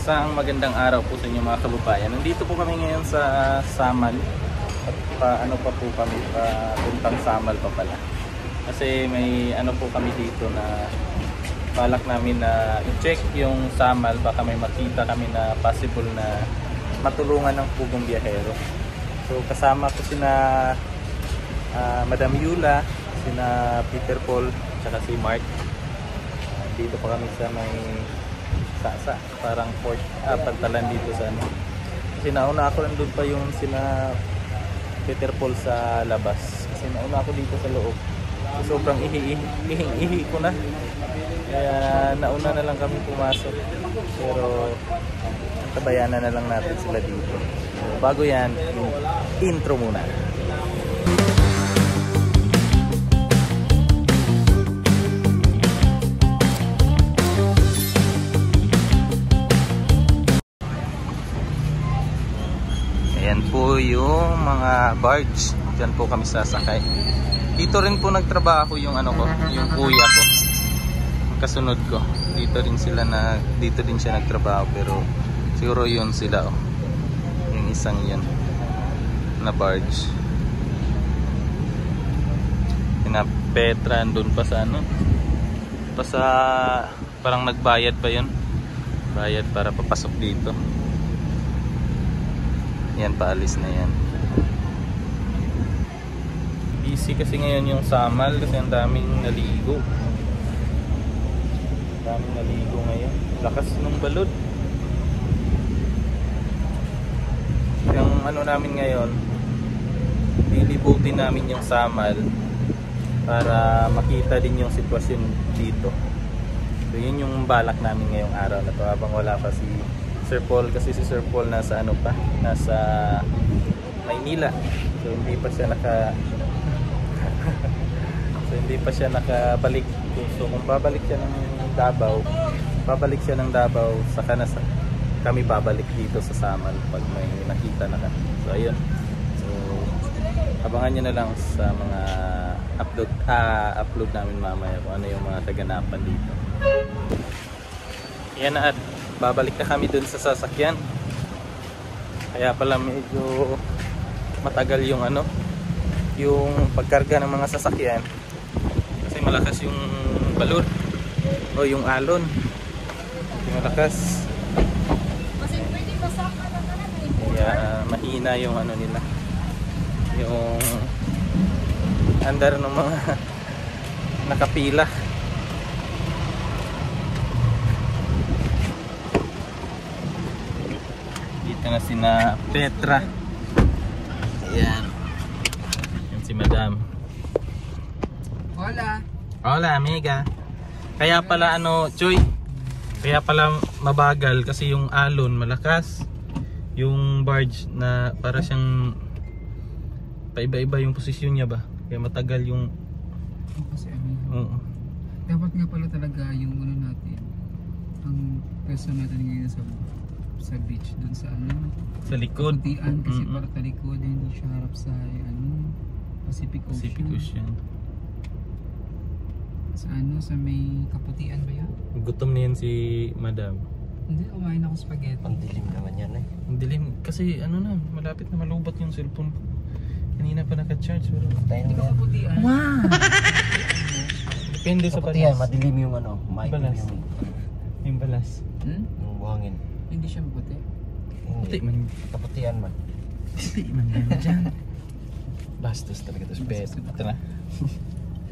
Isang magandang araw po sa inyo mga kababayan. Nandito po kami ngayon sa Samal. At ano pa po kami, puntang Samal pa pala. Kasi may ano po kami dito na balak namin na i-check yung Samal. Baka may makita kami na possible na matulungan ng pugong biyahero. So kasama ko sina Madam Yula, sina Peter Paul, tsaka si Mark. Dito pa kami sa may Sasa, parang port, pantalan dito sa ano. Kasi nauna ako nandun pa yung sina Peter Paul sa labas. Kasi nauna ako dito sa loob. So, sobrang ihi ko na. Kaya nauna na lang kami pumasok. Pero tabayanan na lang natin sila dito. So, bago yan, intro muna. Ayan po yung mga barge. Diyan po kami sasakay. Dito rin po nagtrabaho yung ano ko, yung kuya ko. Ang kasunod ko. Dito din siya nagtrabaho, pero siguro yun sila oh. Yung isang yun na barge. Yung Petra doon pa sa ano? Pa sa parang nagbayad pa yun. Bayad para papasok dito. Yan, paalis na yan. Busy kasi ngayon yung Samal kasi ang daming naligo. Daming naligo ngayon. Lakas ng balod. Yung ano namin ngayon, lilibutin namin yung Samal para makita din yung sitwasyon dito. So yun yung balak namin ngayong araw na to habang wala pa si Sir Paul, kasi si Sir Paul nasa ano pa, nasa Maynila. So hindi pa siya nakabalik. So kung babalik siya ng Davao, saka na kami babalik dito sa Samal pag may nakita na kami. So ayun. So abangan niyo na lang sa mga upload namin mamaya kung ano yung mga kaganapan dito. Yan na, at babalik na kami dun sa sasakyan. Kaya pala medyo matagal yung ano, yung pagkarga ng mga sasakyan. Kasi malakas yung balon o yung alon. Malakas. Kaya mahina yung ano nila. Yung andar ng mga nakapila. Na sina Petra. Ayan. Yan si Madam. Hola. Hola, amiga. Kaya pala ano, Choy. Kaya pala mabagal kasi yung alon malakas. Yung barge na para siyang paiba-iba yung posisyon niya ba. Kaya matagal yung Kasi ano. Oo. Dapat nga pala talaga yung ano natin. Ang person natin ngayon sa beach dun sa ano, sa likod. Kaputian, kasi para talikod, hindi siya harap sa ano, Pacific Ocean. Sa ano, sa may Kaputian ba yan? Gutom na yan si Madam. Hindi, kumain ako spaghetti. Ang dilim naman yan eh. Ang dilim kasi ano na, malapit na malubot yung cellphone ko. Kanina pa naka-charge pero Hindi ka Kaputian. wow. Depende sa Kaputian, balas. madilim yung ano, maitim Balas. Yung balas. yung buhangin. Hindi siya maputi. Puti man. Kaputian man. Puti man yan dyan. Bastos talaga ito. Ito na.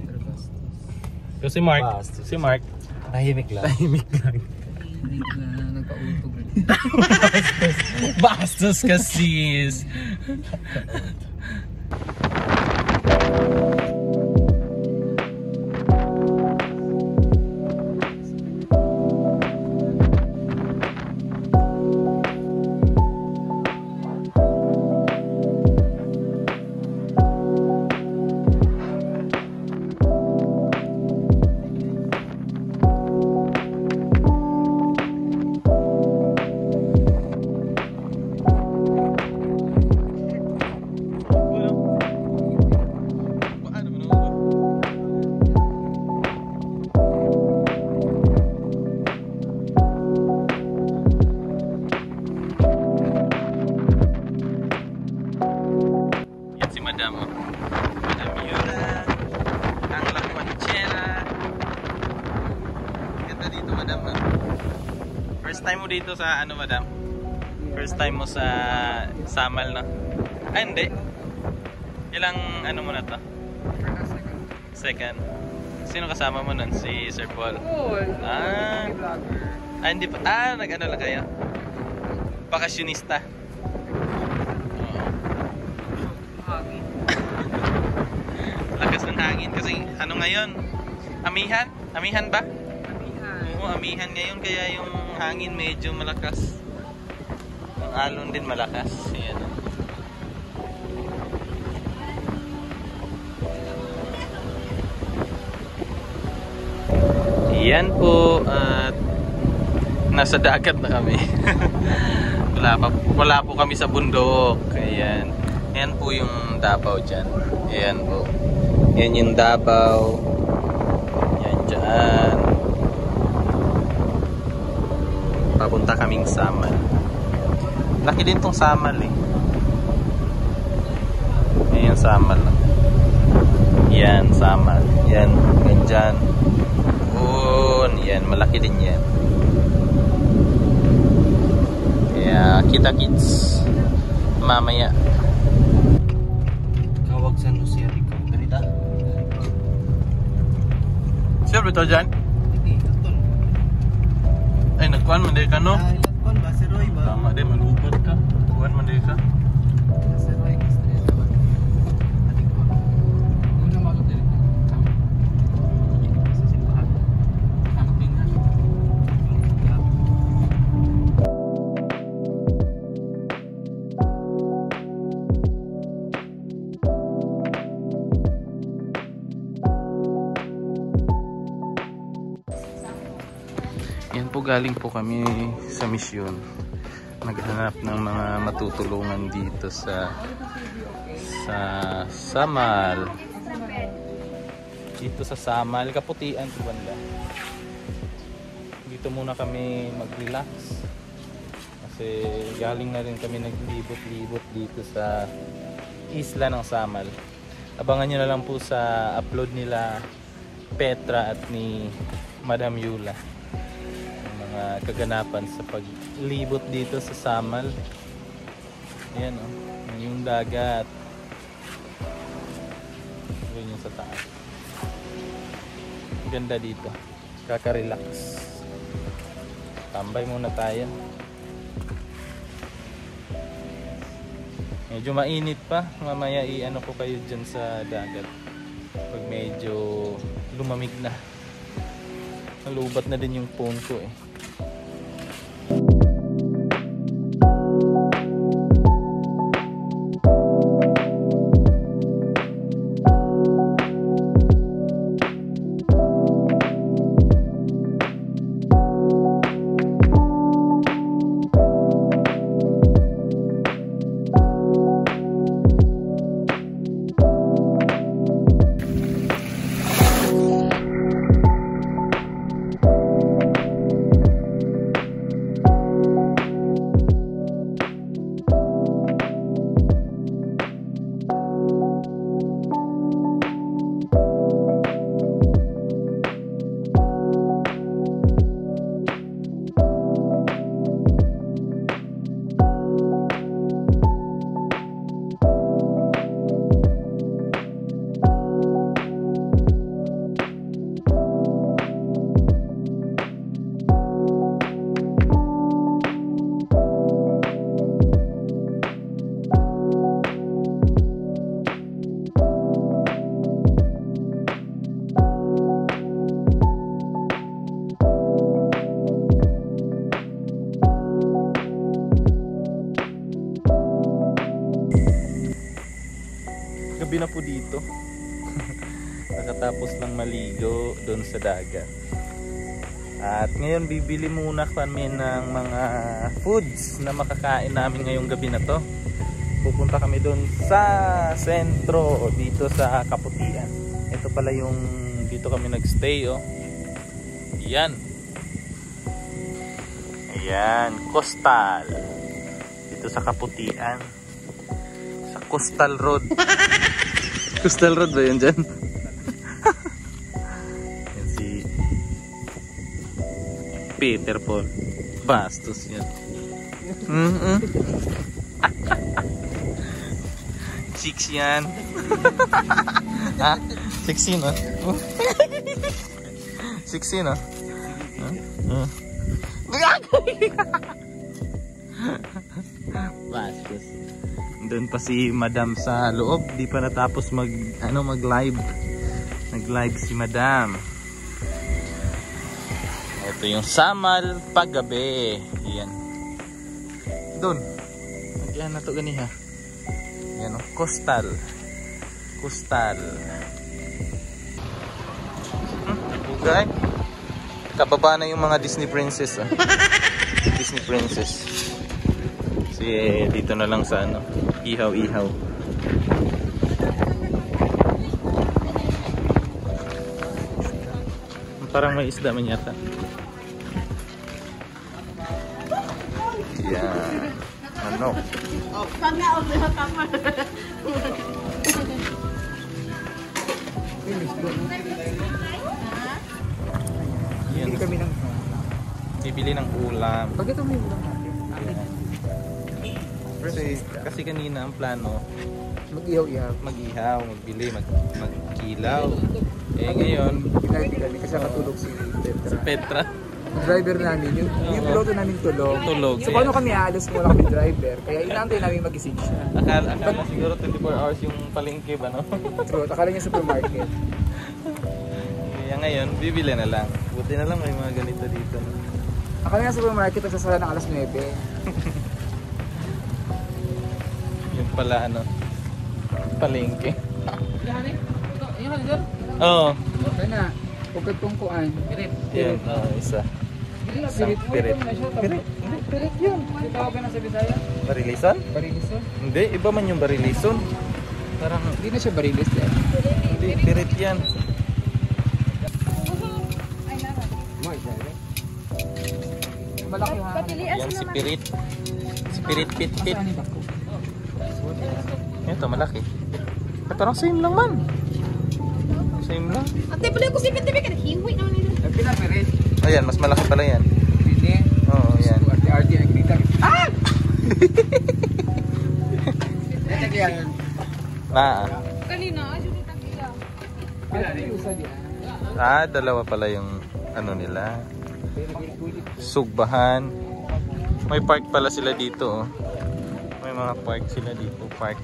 Pero bastos. Pero si Mark. Bastos. Si Mark. Tahimik lang. Tahimik lang. Hindi na nagpa-utog. Bastos ka sis. First time mo dito sa ano, madam? First time mo sa Samal, no? Ay, hindi. Ilang ano mo na to? Second. Sino kasama mo nun? Si Sir Paul? Ah, hindi pa. Nag-ano lang kayo? Bakasyonista. Lakas ng hangin kasi ano ngayon? Amihan? Amihan ba? Oo, amihan ngayon kaya yung hangin medyo malakas. Ang alon din malakas. Ayan. Yan po at nasa dagat na kami. wala po kami sa bundok. Ayan. Yan po yung Davao dyan. Ayan po. Yan yung Davao. Yan dyan. Papunta kaming Samal. Laki din tong Samal eh. Ayan Samal. Yan Samal. Yan. Yan dyan. Yan, malaki din yan. Kaya kita kits mamaya. Kawag sa Lucia Rico. Ganita? Sir, ito dyan? Hindi, ito. Ay, nagkuhan man din ka, no? Ilan ba? Si Roy ba? Tama din, malubot ka. Kuhan man din ka. Yan po, galing po kami sa misyon. Naghanap ng mga matutulungan dito sa Samal. Dito sa Samal, Kaputian po banda. Dito muna kami mag-relax. Kasi galing na rin kami naglibot-libot dito sa isla ng Samal. Abangan nyo na lang po sa upload nila Petra at ni Madam Yula. Kaganapan sa paglibot dito sa Samal. Ayan oh, yung dagat. Yun yung sa taas. Ganda dito. Kaka-relax. Tambay muna tayo. Medyo mainit pa. Mamaya i-ano ko kayo dyan sa dagat. Pag medyo lumamig na. Nalubat na din yung phone ko eh. Gabi na po dito. Nakatapos lang maligo doon sa dagat. At ngayon bibili muna kami ng mga foods na makakain namin ngayong gabi na to. Pupunta kami doon sa sentro dito sa Kaputian. Ito pala yung dito kami nagstay oh. Yan. Ayan, Coastal. Dito sa Kaputian. Sa Coastal Road. Coastal Road ba yun dyan? Yan si Peter Paul. Bastos yan. Chicks yan. Ha? 16 no? 16 no? Bastos. Doon pa si Madam sa loob, di pa natapos mag-live. Nag-live si Madam. Ito yung Samal paggabi. Yan. Doon. Yan na to ganiha. Yan o. Coastal. Okay. Kababa na yung mga Disney princess. Disney princess. Kasi dito na lang sa ihaw-ihaw. Parang may isda man yata. Yan. Ano? Bili kami ng Bibili ng ulam. Bakit ito may ulam natin? Kasi kanina ang plano Mag-ihaw-ihaw. mag-ihaw, magbili, magkilaw. Eh ngayon, Pinag-ihaw kasi nakatulog si Petra. Petra Yung driver namin, yung piloto namin tulog. tulog. So paano kami aalis kung wala kami driver? Kaya inaantay namin magising siya. Akala siguro 24 hours yung palengke ba, no? So, akala niya supermarket. Kaya ngayon, bibili na lang. Buti na lang may mga ganito dito. No? Akala niya supermarket at sasara ng alas 9. Yung pala palengke. Oo. Okay na. Huwag kagtungkuan. Yan, isa. Pirit. Pirit. Pirit yun. Hindi tawag ka na sa Bisaya? Barilison? Barilison? Hindi, iba man yung barilison. Parang, Hindi na siya barilis yan. hindi, pirit yan. Malaki hangin. Yan si Pirit. Si Pirit Pit-Pit. Saan yung bako? Ito, malaki. Eh, parang same lang man. Same lang. Ate, pala ko sipit-tipit ka. Hiwi naman nila. Ang pinapirit. Ayan, mas malaki pala yan. Hindi. Oo, yan. Arte-arte ang kita. Ah! Ito kaya yun. Kanina, ayun yung tangila. Dalawa pala yung nila. Sugbahan. May park pala sila dito, oh. May mga park sila dito. Park.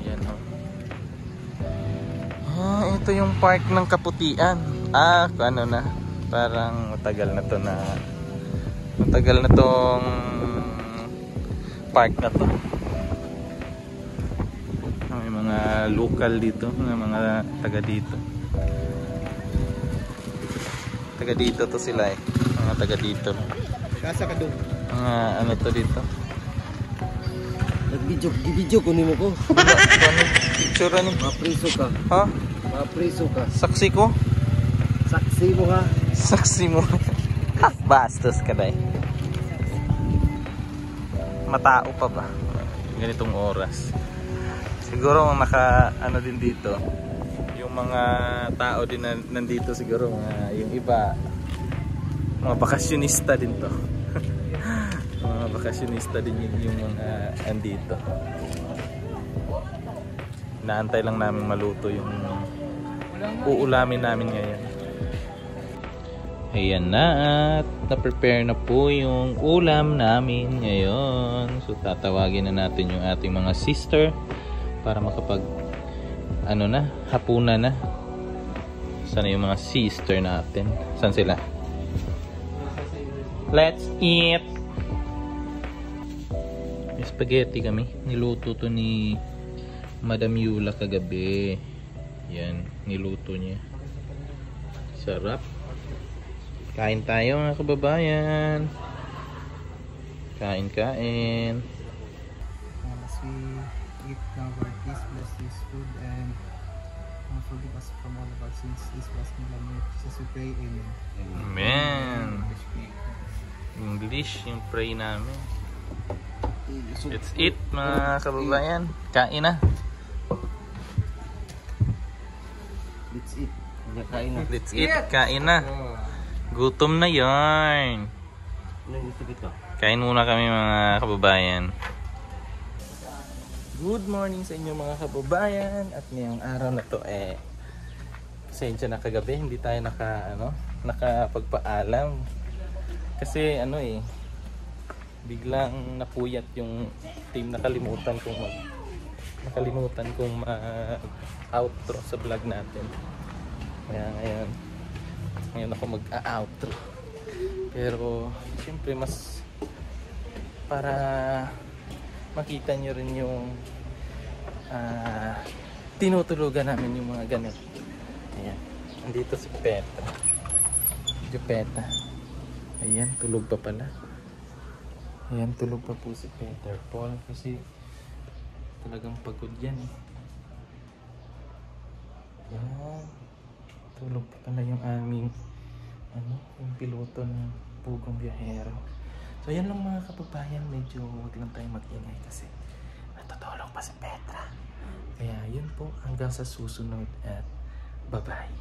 Yan, oh. Ito yung park ng Kaputian. Ano na. Parang matagal na tong park na to. May mga local dito, mga taga dito. Taga dito to sila eh. Mga taga dito. Kasa ka doon. Mga to dito. Nag-video kunin mo ko. Picture ni. Mapriso ka. Ha? Mapriso ka. Saksi ko? Saksi mo ha. Saksi mo. Bastos ka dahil. Matao pa ba? Ganitong oras. Siguro din dito. Yung mga tao din na nandito siguro, yung iba mga bakasyonista din to. Mga bakasyonista din yung mga andito. Naantay lang namin maluto yung uulamin namin ngayon. Ayan na, at na-prepare na po yung ulam namin ngayon. So tatawagin na natin yung ating mga sister para makapag hapunan na. Sana yung mga sister natin? Saan sila? Let's eat! May spaghetti kami. Niluto to ni Madam Yula kagabi. Yan, niluto niya. Sarap. Kain tayo mga kababayan. Kain. As we eat now, Lord, please bless this food and forgive us from all of our sins. This was in the name of Jesus we pray. Amen. Amen. English yung pray namin. Let's eat mga kababayan. Kain na. Let's eat. Kain na. Let's eat. Kain na. Gutom na yarn. Kain muna kami mga kababayan. Good morning sa inyo mga kababayan. At ngayong araw na to pasensya na kagabi hindi tayo nakapagpaalam. Kasi biglang napuyat yung team, nakalimutan kong mag-outro sa vlog natin. Kaya ngayon ako mag-outro. Pero siyempre mas para makita nyo rin yung tinutulugan namin yung mga ganito. Ayan, andito si Petra. Jupeta. Ayan, tulog pa pala. Ayan, tulog pa po si Peter Paul kasi talagang pagod yan. Ayan, tulog pa pala yung aming yung piloto ng Pugong Biyahero. So yan lang mga kababayan, medyo huwag lang tayo mag-ingay kasi natutulog pa si Petra. Kaya yun po, hanggang sa susunod at bye-bye.